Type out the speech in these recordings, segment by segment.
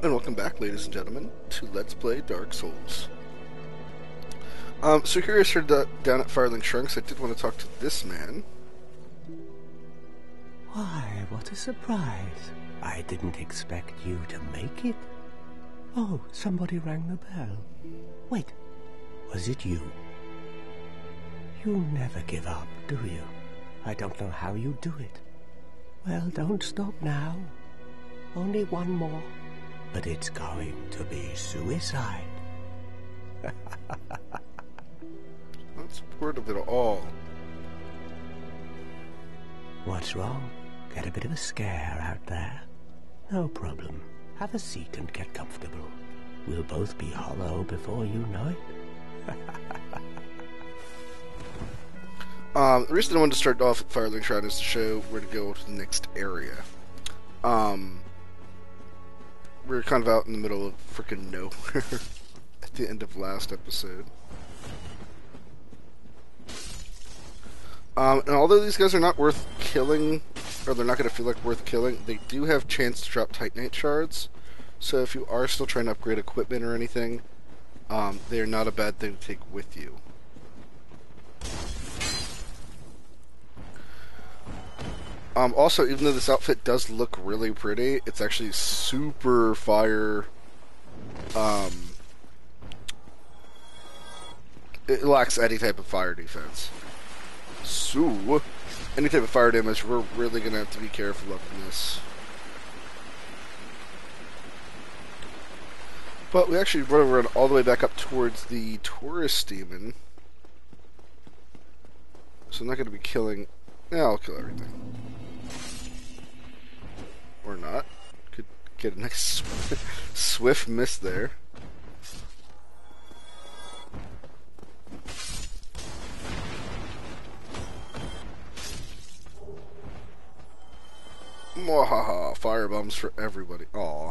And welcome back, ladies and gentlemen, to Let's Play Dark Souls. So here I started down at Firelink Shrunks. I did want to talk to this man. Why, what a surprise. I didn't expect you to make it. Oh, somebody rang the bell. Wait, was it you? You never give up, do you? I don't know how you do it. Well, don't stop now. Only one more. But it's going to be suicide. Not supportive at all. What's wrong? Get a bit of a scare out there? No problem. Have a seat and get comfortable. We'll both be hollow before you know it. The reason I wanted to start off at Firelink Shrine is to show where to go to the next area. We're kind of out in the middle of freaking nowhere at the end of last episode. And although these guys are not worth killing, or they're not going to feel like worth killing, they do have chance to drop Titanite shards. So if you are still trying to upgrade equipment or anything, they're not a bad thing to take with you. Also, even though this outfit does look really pretty, it's actually super fire. It lacks any type of fire defense. So, any type of fire damage, we're really going to have to be careful of this. But we actually want to run all the way back up towards the Taurus Demon. So I'm not going to be killing... Yeah, I'll kill everything. Or not. Could get a nice swift miss there. Mwahaha, firebombs for everybody. Aw.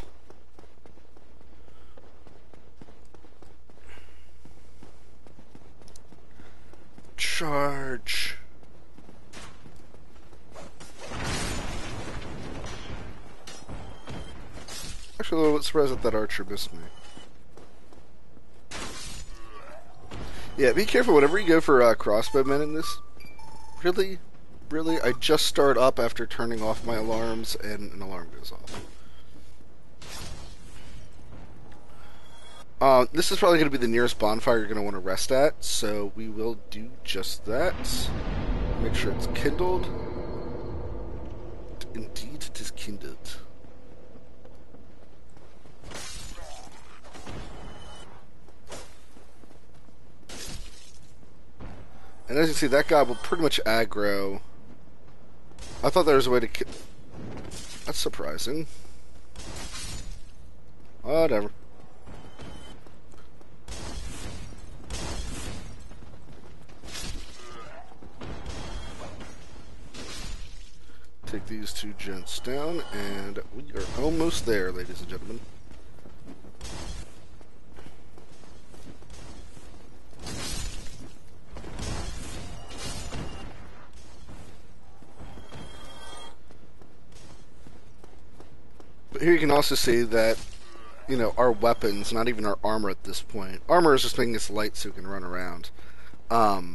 Charge. Actually, a little bit surprised that archer missed me. Yeah, be careful whenever you go for crossbowmen in this. Really, I just start up after turning off my alarms, and an alarm goes off. This is probably going to be the nearest bonfire you're going to want to rest at, so we will do just that. Make sure it's kindled. Indeed, it is kindled. And as you see, that guy will pretty much aggro. I thought there was a way to kill... That's surprising. Whatever. Take these two gents down, and we are almost there, ladies and gentlemen. But here you can also see that, you know, our weapons, not even our armor at this point. Armor is just making us light so we can run around. But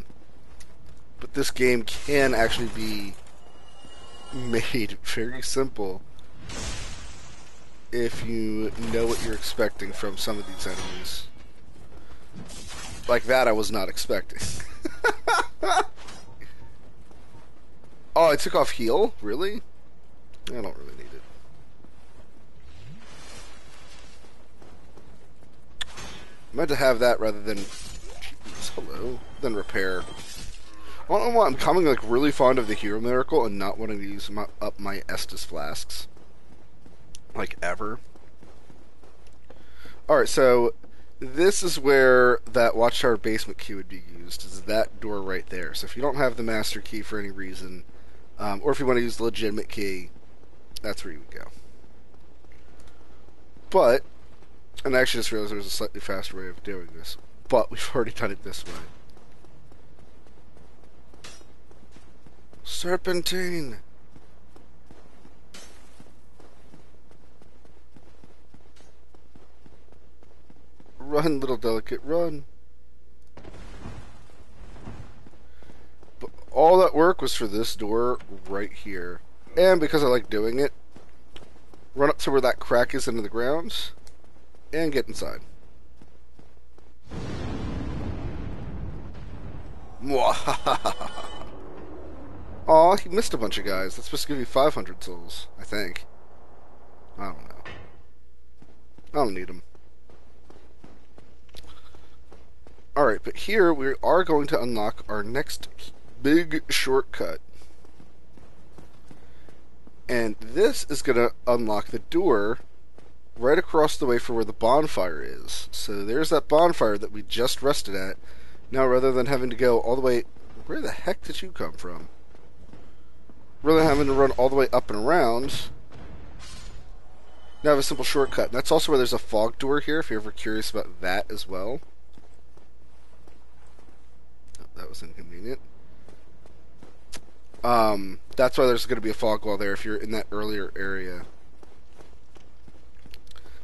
this game can actually be made very simple if you know what you're expecting from some of these enemies. Like that I was not expecting. Oh, I took off heal? Really? I don't really need it. I meant to have that rather than... Jeez, hello. Than repair. I don't know why I'm becoming like really fond of the Hero Miracle and not wanting to use up my Estus flasks. Like ever. Alright, so this is where that Watchtower basement key would be used. Is that door right there. So if you don't have the master key for any reason, or if you want to use the legitimate key, that's where you would go. But, and I actually just realized there's a slightly faster way of doing this. But we've already done it this way. Serpentine! Run, little delicate, run. But all that work was for this door right here. And because I like doing it, run up to where that crack is into the ground and get inside. Aw, he missed a bunch of guys. That's supposed to give you 500 souls, I think. I don't know. I don't need them. Alright, but here we are going to unlock our next big shortcut. And this is going to unlock the door right across the way from where the bonfire is. So there's that bonfire that we just rested at. Now, rather than having to go all the way... Where the heck did you come from? Rather than having to run all the way up and around, now I have a simple shortcut. And that's also where there's a fog door here, if you're ever curious about that as well. Oh, that was inconvenient. That's why there's going to be a fog wall there if you're in that earlier area.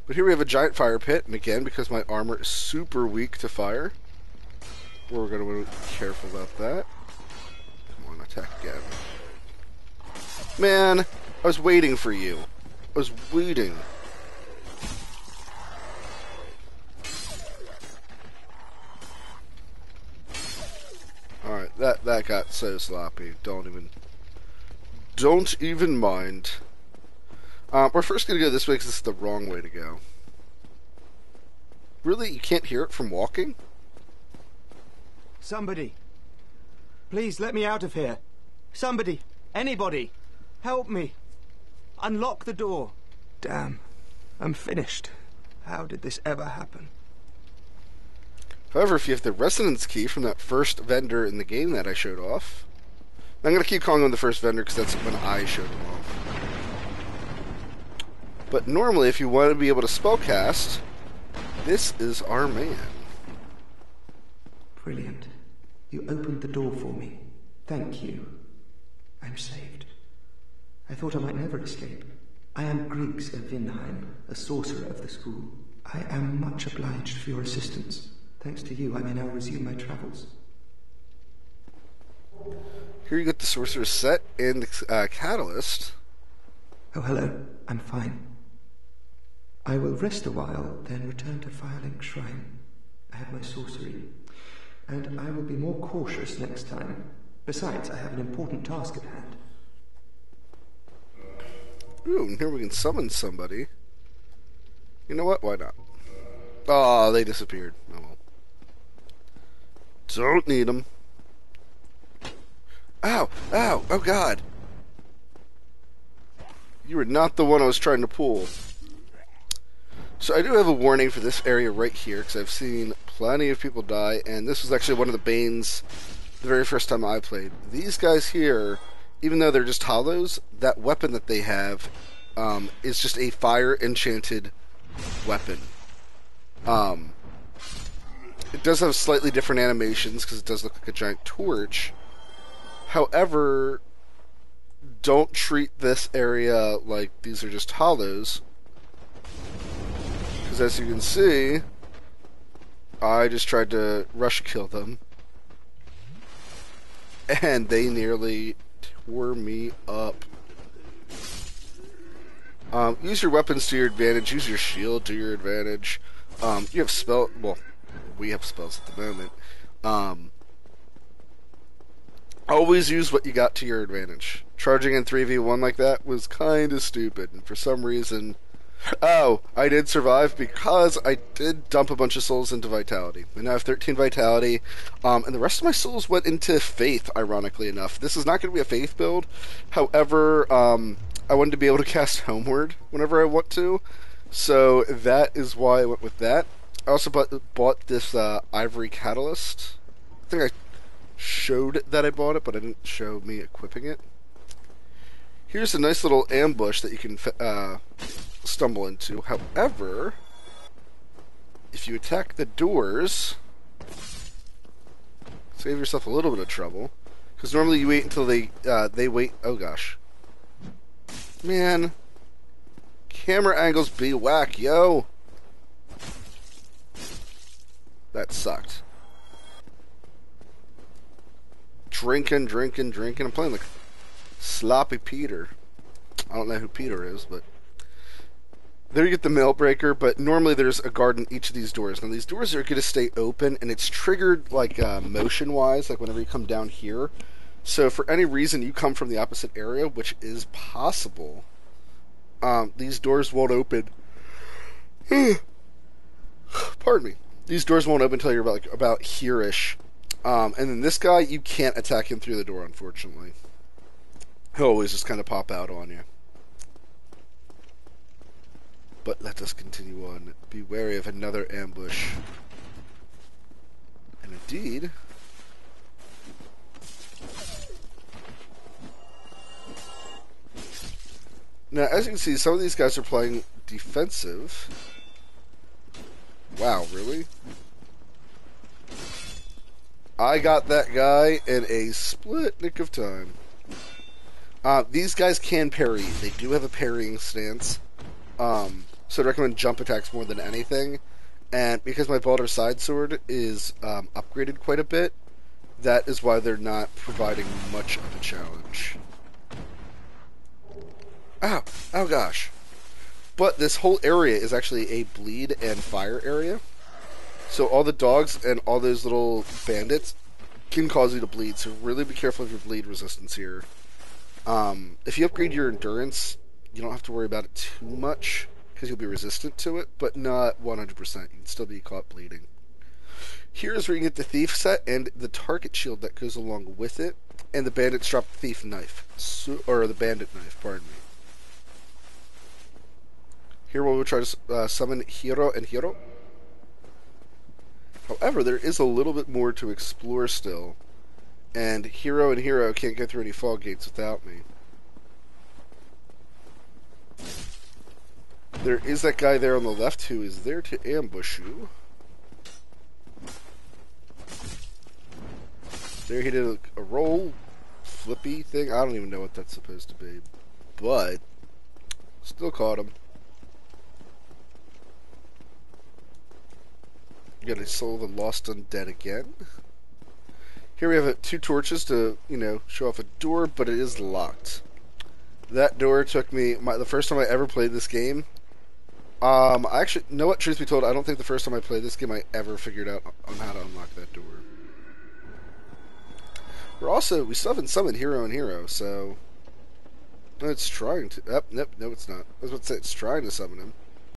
But here we have a giant fire pit, and again, because my armor is super weak to fire, we're going to want to be careful about that. Come on, attack again. Man, I was waiting for you. I was waiting. Alright, that got so sloppy. Don't even mind. We're first going to go this way because this is the wrong way to go. Really? You can't hear it from walking? Somebody. Please let me out of here. Somebody. Anybody. Help me. Unlock the door. Damn. I'm finished. How did this ever happen? However, if you have the resonance key from that first vendor in the game that I showed off... I'm going to keep calling him the first vendor because that's when I showed him off. But normally, if you want to be able to spellcast, this is our man. Brilliant. You opened the door for me. Thank you. I'm saved. I thought I might never escape. I am Griggs of Vinheim, a sorcerer of the school. I am much obliged for your assistance. Thanks to you, I may now resume my travels. Here you get the sorcerer's set and the catalyst. Oh, hello. I'm fine. I will rest a while, then return to Firelink Shrine. I have my sorcery, and I will be more cautious next time. Besides, I have an important task at hand. Ooh, and here we can summon somebody. You know what? Why not? Oh, they disappeared. Oh well. Don't need them. Ow! Ow! Oh god! You were not the one I was trying to pull. So I do have a warning for this area right here, because I've seen plenty of people die, and this was actually one of the banes the very first time I played. These guys here, even though they're just hollows, that weapon that they have is just a fire enchanted weapon. It does have slightly different animations because it does look like a giant torch. However, don't treat this area like these are just hollows, because as you can see, I just tried to rush kill them, and they nearly tore me up. Use your weapons to your advantage. Use your shield to your advantage. You have spell. Well, we have spells at the moment. Always use what you got to your advantage. Charging in 3v1 like that was kind of stupid, and for some reason... Oh, I did survive because I did dump a bunch of souls into Vitality. And now I have 13 Vitality, and the rest of my souls went into Faith, ironically enough. This is not going to be a Faith build. However, I wanted to be able to cast Homeward whenever I want to, so that is why I went with that. I also bought this Ivory Catalyst. I think I showed that I bought it, but I didn't show me equipping it. Here's a nice little ambush that you can stumble into. However, if you attack the doors, save yourself a little bit of trouble, because normally you wait until they wait. Oh gosh, man, camera angles be whack, yo. That sucked. Drinking. I'm playing like Sloppy Peter. I don't know who Peter is, but there you get the mail breaker. But normally there's a guard in each of these doors. Now these doors are going to stay open, and it's triggered like motion-wise, like whenever you come down here. So for any reason you come from the opposite area, which is possible, these doors won't open. Pardon me. These doors won't open until you're about here-ish. And then this guy, you can't attack him through the door, unfortunately. He'll always just kind of pop out on you. But let us continue on. Be wary of another ambush. And indeed... Now, as you can see, some of these guys are playing defensive. Wow, really? I got that guy in a split nick of time. These guys can parry. They do have a parrying stance. So I'd recommend jump attacks more than anything. And because my Baldur Side Sword is upgraded quite a bit, that is why they're not providing much of a challenge. Ow! Oh gosh. But this whole area is actually a bleed and fire area. So all the dogs and all those little bandits can cause you to bleed, so really be careful of your bleed resistance here. If you upgrade your endurance, you don't have to worry about it too much, because you'll be resistant to it, but not 100%. You can still be caught bleeding. Here's where you get the thief set and the target shield that goes along with it, and the bandits drop the thief knife, or the bandit knife, pardon me. Here we'll try to summon Hero and Hero. However, there is a little bit more to explore still, and Hero and Hero can't go through any fog gates without me. There is that guy there on the left who is there to ambush you. There he did a roll flippy thing. I don't even know what that's supposed to be, but still caught him. You got a Soul of the Lost Undead again. Here we have two torches to, show off a door, but it is locked. That door took me, the first time I ever played this game. I actually, know what, truth be told, I don't think the first time I played this game I ever figured out on how to unlock that door. We still haven't summoned Hero and Hero, so... It's trying to... nope, no it's not. I was about to say, it's trying to summon him.